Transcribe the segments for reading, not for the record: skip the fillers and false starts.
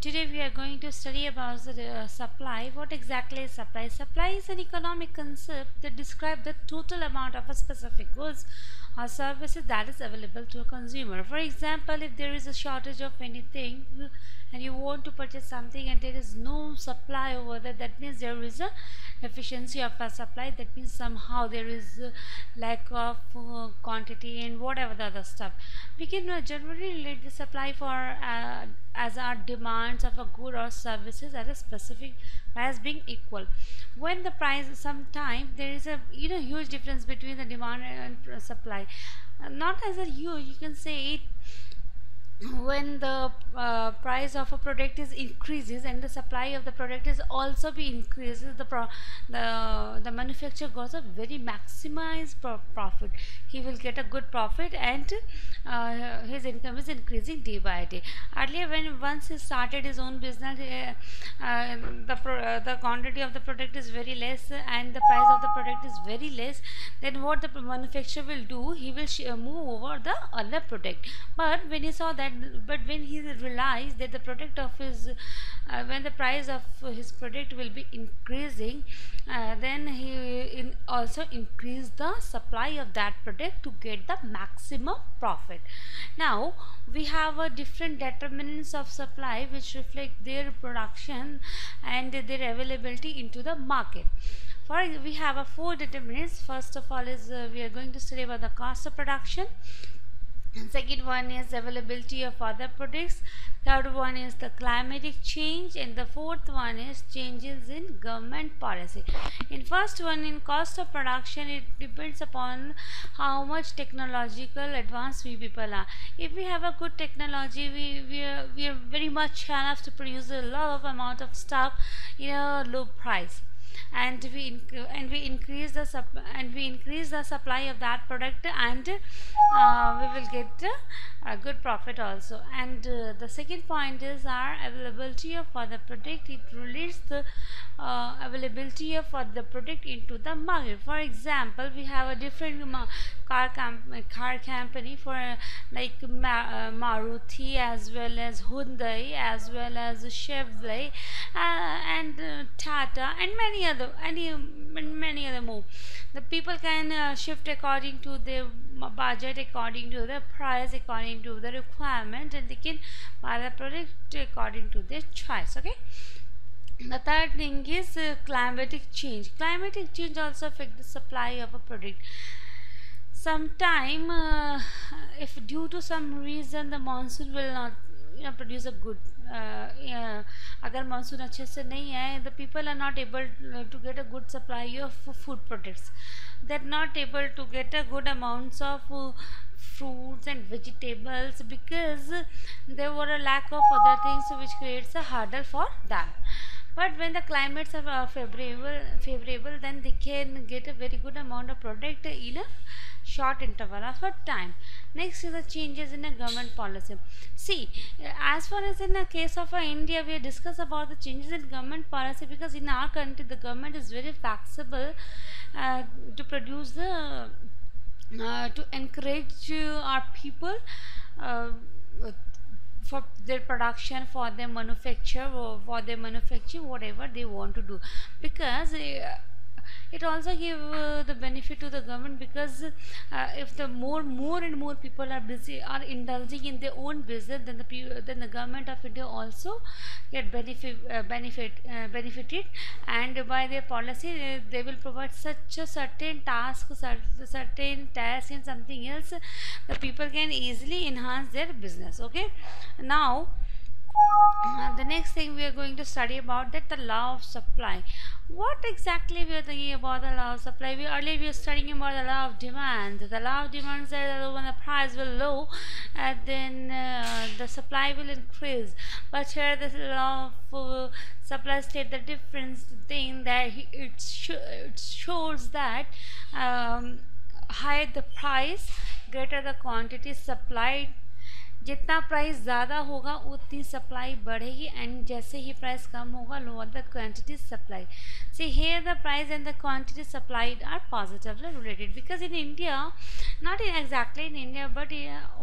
Today we are going to study about the supply. What exactly is supply? Supply is an economic concept that describes the total amount of a specific goods or services that is available to a consumer. For example, if there is a shortage of anything and you want to purchase something and there is no supply over there, that means there is a deficiency of a supply. That means somehow there is a lack of quantity and whatever the other stuff. We can generally relate the supply for as our demands of a good or services at a specific as being equal. When the price, sometimes there is a huge difference between the demand and supply. Not as a huge, you can say it when the price of a product is increases and the supply of the product is also be increases, the manufacturer got a very maximized profit. He will get a good profit and his income is increasing day by day. Earlier, when once he started his own business, the quantity of the product is very less and the price of the product is very less, then what the manufacturer will do, he will move over the other product. But when he saw that, but when he realized that the product of his when the price of his product will be increasing, then he also increased the supply of that product to get the maximum profit. Now we have a different determinants of supply which reflect their production and their availability into the market. We have a 4 determinants. First of all is we are going to study about the cost of production. Second one is availability of other products. Third one is the climatic change, and the fourth one is changes in government policy. In first one, in cost of production, it depends upon how much technological advanced we people are. If we have a good technology, we are very much enough to produce a lot of amount of stuff in a low price, and we increase the supply of that product, and we will get a good profit also. And the second point is our availability of other product. It relates the availability of other product into the market. For example, we have a different car company for like Maruti, as well as Hyundai, as well as Chevrolet, and Tata, and many other more. The people can shift according to their budget, according to the price, according to the requirement, and they can buy the product according to their choice. Okay. The third thing is climatic change. Climatic change also affects the supply of a product. Sometime if due to some reason the monsoon will not produce a good अगर monsoon अच्छे से नहीं है, the people are not able to get a good supply of food products. They are not able to get a good amounts of fruits and vegetables because there were a lack of other things which creates a hurdle for them. But when the climates are favorable, then they can get a very good amount of product in a short interval of time. Next is the changes in a government policy. See, as far as in the case of India, we discuss about the changes in government policy, because in our country the government is very flexible to produce the to encourage our people for their production, for their manufacture, or for their manufacturing, whatever they want to do, because it also give the benefit to the government, because if the more and more people are indulging in their own business, then the government of India also get benefited, and by their policy they will provide such a certain task, certain task and something else, the people can easily enhance their business. Okay. Now the next thing we are going to study about that the law of supply. What exactly we are thinking about the law of supply? Earlier we were studying about the law of demand. The law of demand says that when the price will low, then the supply will increase. But here the law of supply state the difference thing, that it shows that higher the price, greater the quantity supplied, जितना price ज़्यादा होगा उतनी supply बढ़ेगी, and जैसे ही price कम होगा lower the quantity supply. See here the price and the quantity supplied are positively related, because in India, not in exactly in India, but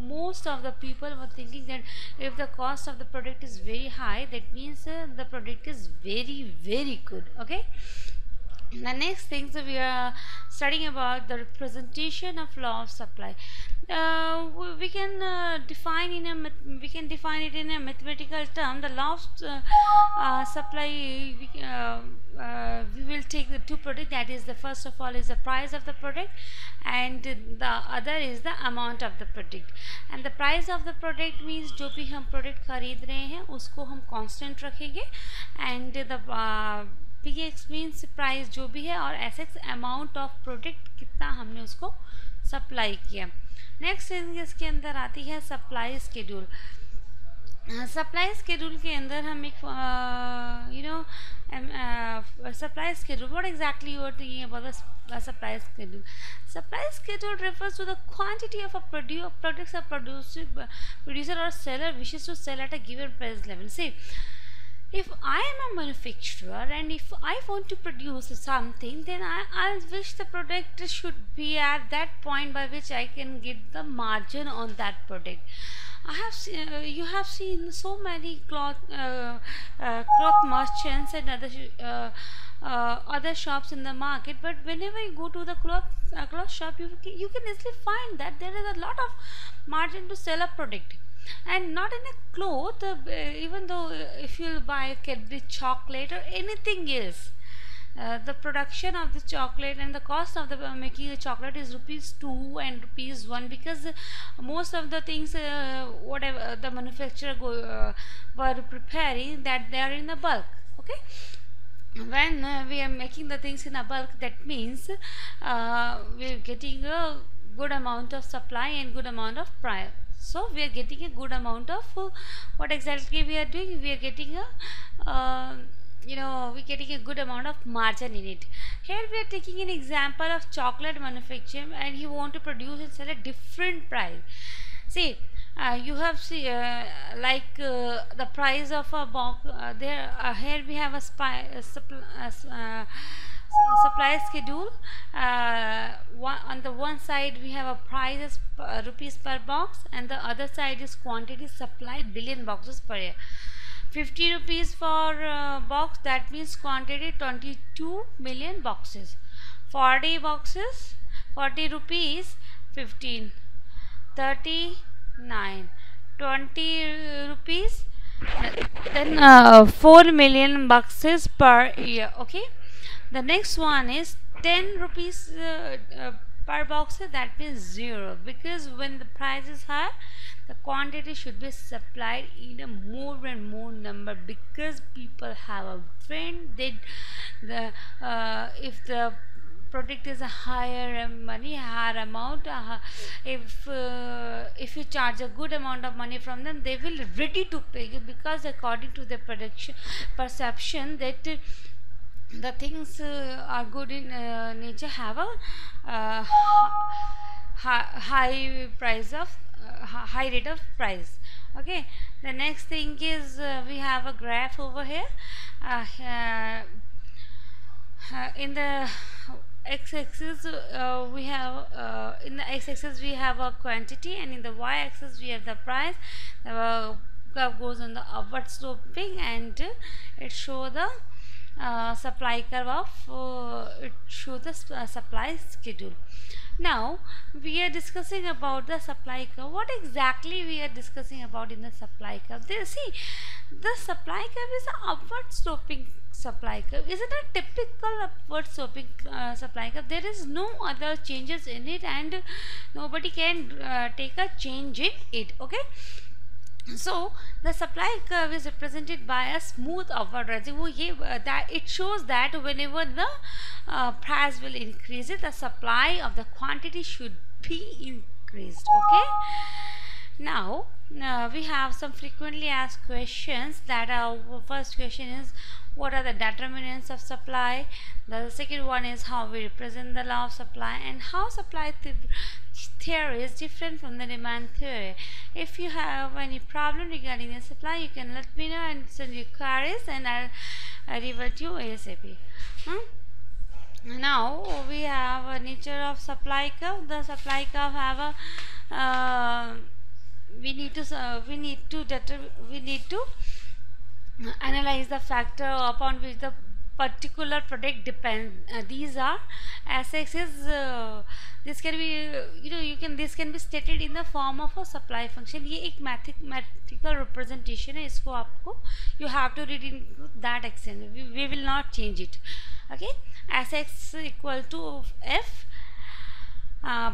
most of the people were thinking that if the cost of the product is very high, that means the product is very very good. Okay. The next thing, so we are studying about the representation of law of supply. We can define it in a mathematical term. The law of supply, we will take the two products, that is, the first of all is the price of the product, and the other is the amount of the product. And the price of the product means जो भी हम product खरीद रहे हैं उसको हम constant रखेंगे, and the PX means price जो भी है, और SX अमाउंट ऑफ प्रोडक्ट कितना हमने उसको सप्लाई किया. नेक्स्ट थिंग इसके अंदर आती है सप्लाई स्केड्यूल. सप्लाई स्केड्यूल के अंदर हम एक supply schedule. What exactly you are thinking about the supply schedule? Supply schedule refers to the quantity of a products a producer or seller wishes to sell at a given price level. See, if I am a manufacturer and if I want to produce something, then I wish the product should be at that point by which I can get the margin on that product. You have seen so many cloth merchants and other shops in the market, but whenever you go to the cloth shop, you can easily find that there is a lot of margin to sell a product. And not in a cloth, even though if you buy a Cadbury chocolate or anything else, the production of the chocolate and the cost of the making a chocolate is ₹2 and ₹1, because most of the things whatever the manufacturer were preparing, that they are in a bulk. Okay. When we are making the things in a bulk, that means we are getting a good amount of supply and good amount of price. So we are getting a good amount of what exactly we are doing. We are getting a we're getting a good amount of margin in it. Here we are taking an example of chocolate manufacturing, and you want to produce and sell a different price. See, you have the price of a box. Here we have a supply schedule. On the one side we have a price rupees per box, and the other side is quantity supplied, billion boxes per year. 50 rupees for box, that means quantity 22 million boxes. 40 boxes, 40 rupees, 15, 39, 20 rupees, then 4 million boxes per year. Okay. The next one is 10 rupees per box, that means 0, because when the price is high, the quantity should be supplied in a more and more number, because people have a trend that if the product is a higher amount, if you charge a good amount of money from them, they will ready to pay you, because according to their perception that the things are good in nature, have a high price of high rate of price. Okay. The next thing is we have a graph over here. In the x-axis we have we have a quantity, and in the y-axis we have the price. The curve goes on the upward sloping, and it shows the supply curve of it shows the supply schedule. Now we are discussing about the supply curve. What exactly we are discussing about in the supply curve? See, the supply curve is an upward sloping supply curve. Is it a typical upward sloping supply curve? There is no other changes in it, and nobody can take a change in it. Okay. So the supply curve is represented by a smooth upward rising. That it shows that whenever the price will increase, the supply of the quantity should be increased. Okay. Now We have some frequently asked questions. That first question is, what are the determinants of supply? The second one is how we represent the law of supply, and how supply theory is different from the demand theory. If you have any problem regarding the supply, you can let me know and send your queries, and I'll revert you ASAP. Now we have a nature of supply curve. The supply curve have a we need to analyze the factor upon which the particular product depends. These are SX. This can be this can be stated in the form of a supply function. ये एक mathematical representation है, इसको आपको you have to read in that extent. We will not change it. Okay, SX equal to F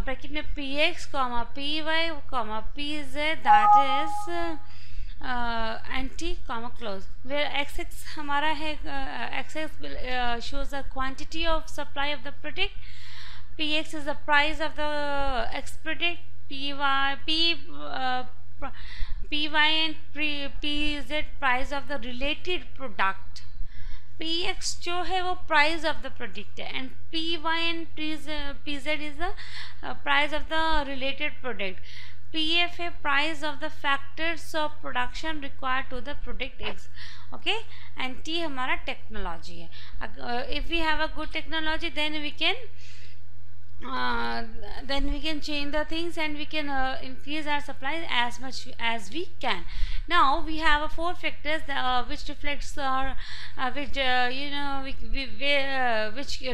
bracket में px comma py comma pz, that is and t comma close, where xx हमारा है xx shows the quantity of supply of the product, px is the price of the x product, py and pz price of the related product, px जो है वो price of the product है, and py and pz is the price of the related product, pf है price of the factors of production required to the product x. Okay, and t हमारा technology है. If we have a good technology, then we can change the things, and we can increase our supply as much as we can. Now we have four factors which reflects our which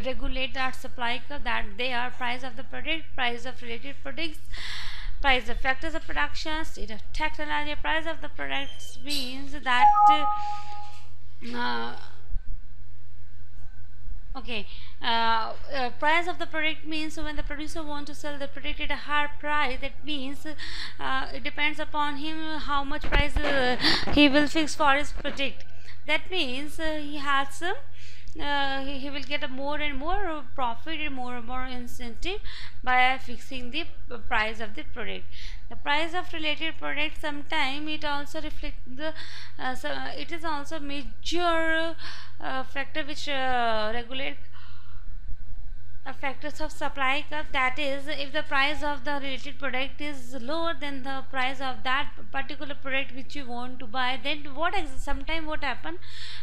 regulate our supply curve, that they are price of the product, price of related products, price of factors of production, state of technology. Price of the products means that price of the product means when the producer wants to sell the product at a higher price, that means it depends upon him how much price he will fix for his product. That means he has some he will get a more and more profit and more incentive by fixing the price of the product. The price of related product, sometime it also reflects the it is also major factor which regulate factors of supply curve. That is, if the price of the related product is lower than the price of that particular product which you want to buy, then sometime what happen,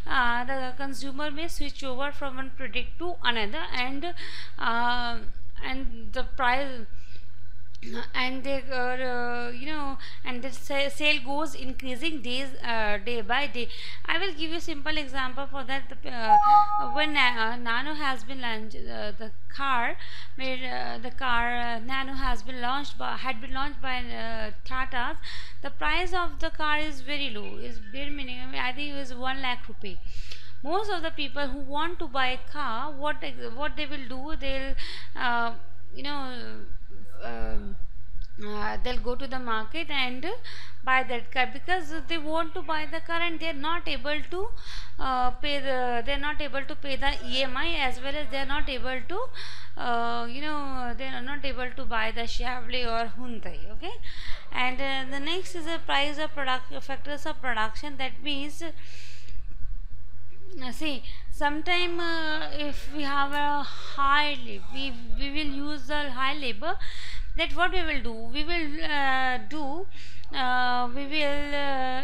the consumer may switch over from one product to another, and the price and they and the sale goes increasing day by day. I will give you a simple example for that. When Nano has been launched, the car Nano has been launched by Tata. The price of the car is very low, is bare minimum, I think it is 1 lakh rupee. Most of the people who want to buy a car, what they will do, they'll they'll go to the market and buy that car, because they want to buy the car and they're not able to pay the EMI, as well as they're not able to they are not able to buy the Chevrolet or Hyundai. Okay, and the next is the price of factors of production. That means see, sometime if we have a high we will use the high labor. That what we will do, we will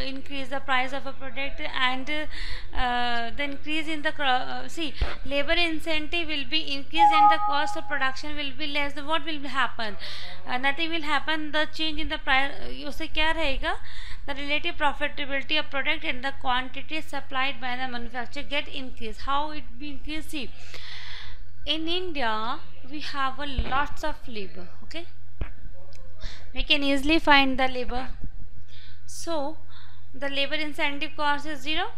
increase the price of a product, and the increase in the see, labor incentive will be increased and the cost of production will be less. What will happen? Nothing will happen. The change in the price, उससे क्या रहेगा? The relative profitability of product and the quantity supplied by the manufacturer get increased. How it be increased? See, in India we have a lots of labor. Okay, we can easily find the labor. So the labor incentive cost is 0.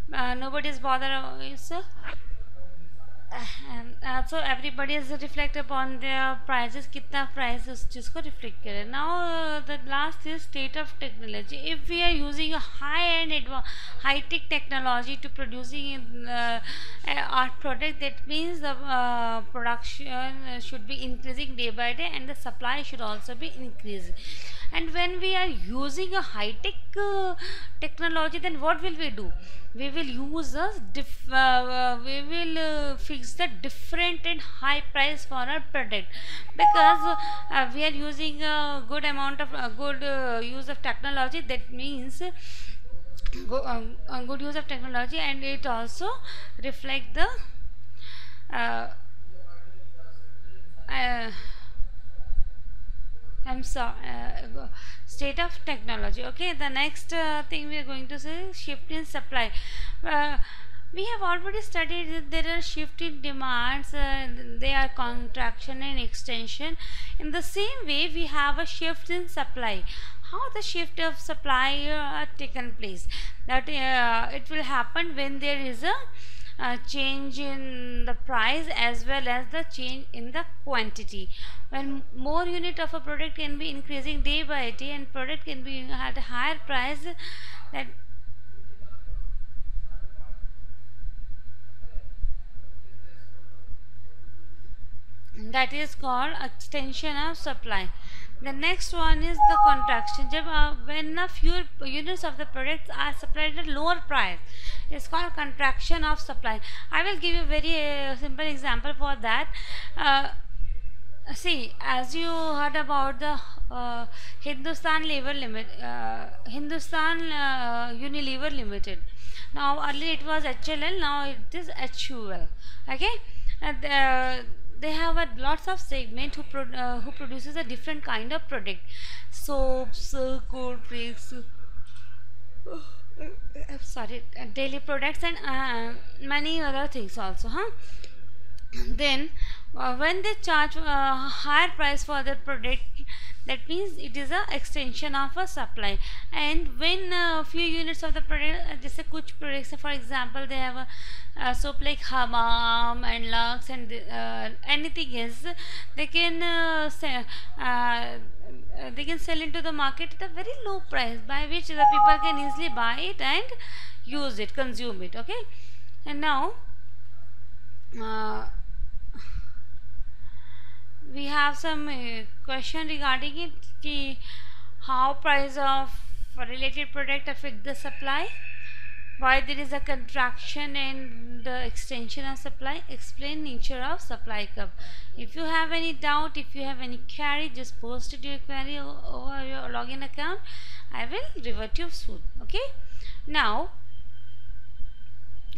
Nobody is bothered. So everybody is reflect upon their prices, कितना price उस चीज़ को reflect करे. Now the last is state of technology. If we are using a high tech technology to producing our product, that means the production should be increasing day by day, and the supply should also be increasing. And when we are using a high-tech technology, then what will we do? We will use a we will fix the different and high price for our product, because we are using a good amount of good use of technology. That means good use of technology, and it also reflect the uh, uh, I'm sorry, state of technology. Okay, the next thing we are going to say is shift in supply. Uh, we have already studied that there are shift in demands, they are contraction and extension. In the same way, we have a shift in supply. How the shift of supply taken place? That it will happen when there is a change in the price as well as the change in the quantity. When more unit of a product can be increasing day by day and product can be at a higher price, that that is called extension of supply. The next one is the contraction. When a few units of the products are supplied at lower price, it's called contraction of supply. I will give you a very simple example for that. uh, See, as you heard about the Hindustan Unilever Limited. Now earlier it was HLL, now it is HUL. Okay, and they have a lots of segment who produces a different kind of product, soaps, cold drinks. Sorry, daily products and many other things also, huh? Then when they charge higher price for their product, that means it is a extension of a supply. And when few units of the product, just a kuch products, for example, they have a soap like Hamam and Lux and anything else, they can they can sell into the market at a very low price, by which the people can easily buy it and use it, consume it. Okay, and now uh, we have some question regarding it, ki how price of related product affect the supply, why there is a contraction and the extension of supply, explain nature of supply curve. If you have any doubt, if you have any query, just post it your query over your login account. I will revert you soon. Okay, now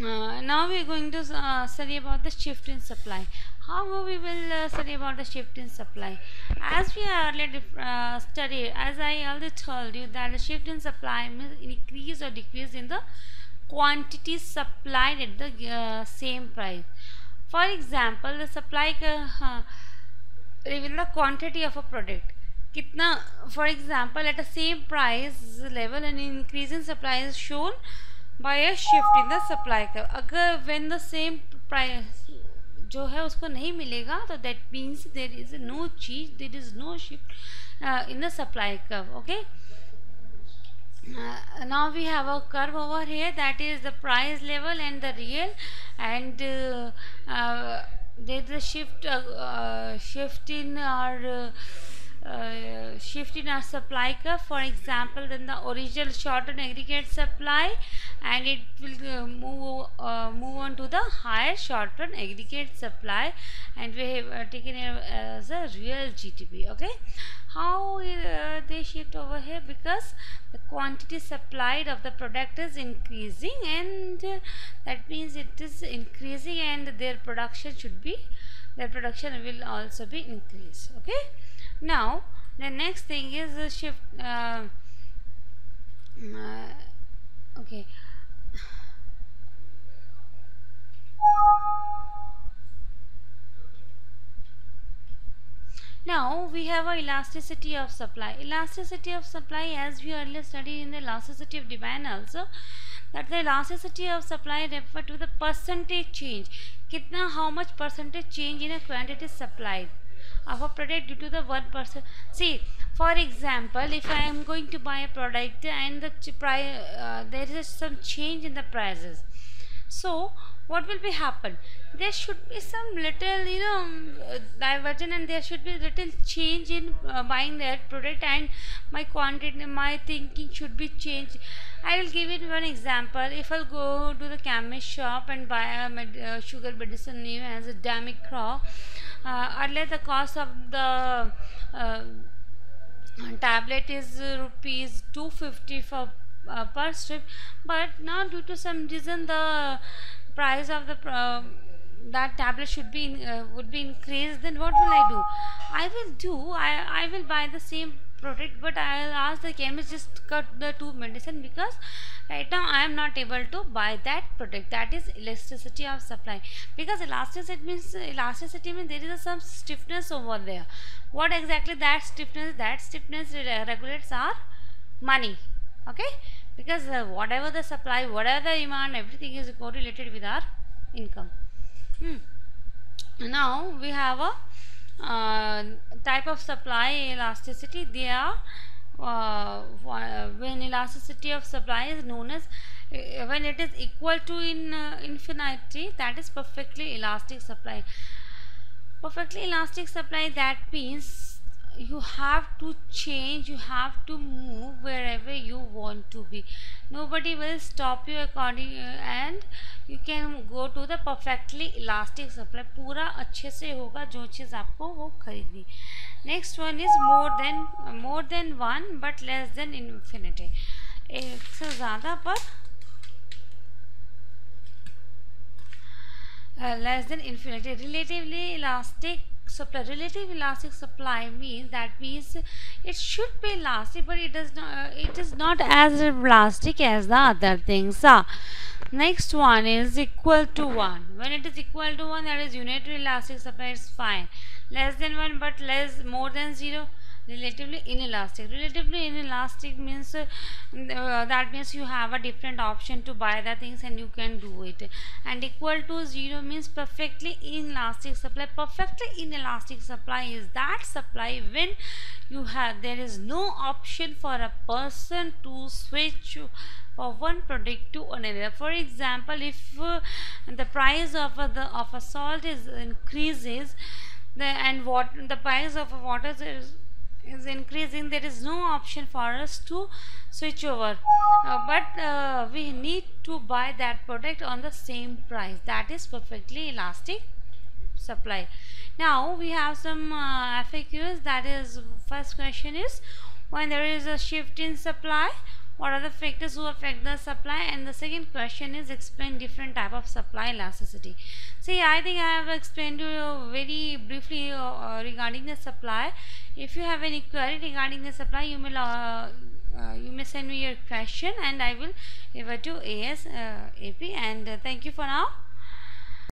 now we are going to study about the shift in supply. How we will study about the shift in supply? As we earlier studied, as I already told you, that the shift in supply means increase or decrease in the quantity supplied at the same price. For example, the supply reveal the quantity of a product. Kitna, for example, at the same price level, an increase in supply is shown by a shift in the supply curve. अगर when the same price जो है उसको नहीं मिलेगा, तो that means there is no change, there is no shift in the supply curve. Okay, now we have a curve over here, that is the price level and the real, and there is a shift in our shift in our supply curve. For example, then the original shortened aggregate supply, and it will move on to the higher shortened aggregate supply, and we have taken it as a real GTP. Okay, how they shift over here? Because the quantity supplied of the product is increasing, and that means it is increasing, and their production will also be increased. Okay, now the next thing is the shift okay, now we have a elasticity of supply. Elasticity of supply, as we earlier studied in the elasticity of demand also, that the elasticity of supply refer to the percentage change. Kitna, how much percentage change in a quantity supplied of a product due to the 1%. See, for example, if I am going to buy a product and the price, there is some change in the prices, So what will be happen? There should be some little diversion, and there should be little change in buying that product, and my quantity, my thinking should be changed. I will give it one example. If I'll go to the chemist shop and buy a sugar medicine name as a Damicro, earlier the cost of the tablet is rupees 250 for per strip, but now due to some reason the price of the that tablet should be would be increased. Then what will I do? I will buy the same product, but I will ask the chemist just cut the two medicine, because right now I am not able to buy that product. That is elasticity of supply. Because elasticity means there is some stiffness over there. What exactly that stiffness? That stiffness regulates our money. Okay, because whatever the supply, whatever the demand, everything is correlated with our income. Now we have a type of supply elasticity. They are when elasticity of supply is known as when it is equal to infinity, that is perfectly elastic supply. Perfectly elastic supply, that means you have to change, you have to move wherever you want to be. Nobody will stop you according, and you can go to the perfectly elastic supply. पूरा अच्छे से होगा जो चीज़ आपको वो खरीदनी. Next one is more than one but less than infinity. एक से ज़्यादा पर less than infinity. Relatively elastic supply. Relative elastic supply means it should be elastic, but it is not as elastic as the other things. Next one is equal to 1. When it is equal to 1, that is unitary elastic supply, is fine. Less than 1 but more than 0, relatively inelastic. Relatively inelastic means that means you have a different option to buy the things and you can do it. And equal to 0 means perfectly inelastic supply. Perfectly inelastic supply is that supply when there is no option for a person to switch for one product to another. For example, if the price of a salt increases, and the price of water is increasing, there is no option for us to switch over, but we need to buy that product on the same price. That is perfectly elastic supply. Now we have some FAQs. That is, first question is, when there is a shift in supply, what are the factors who affect the supply? And the second question is, explain different type of supply elasticity. See, I think I have explained to you very briefly regarding the supply. If you have any query regarding the supply, you may send me your question and I will revert to ASAP. And thank you for now.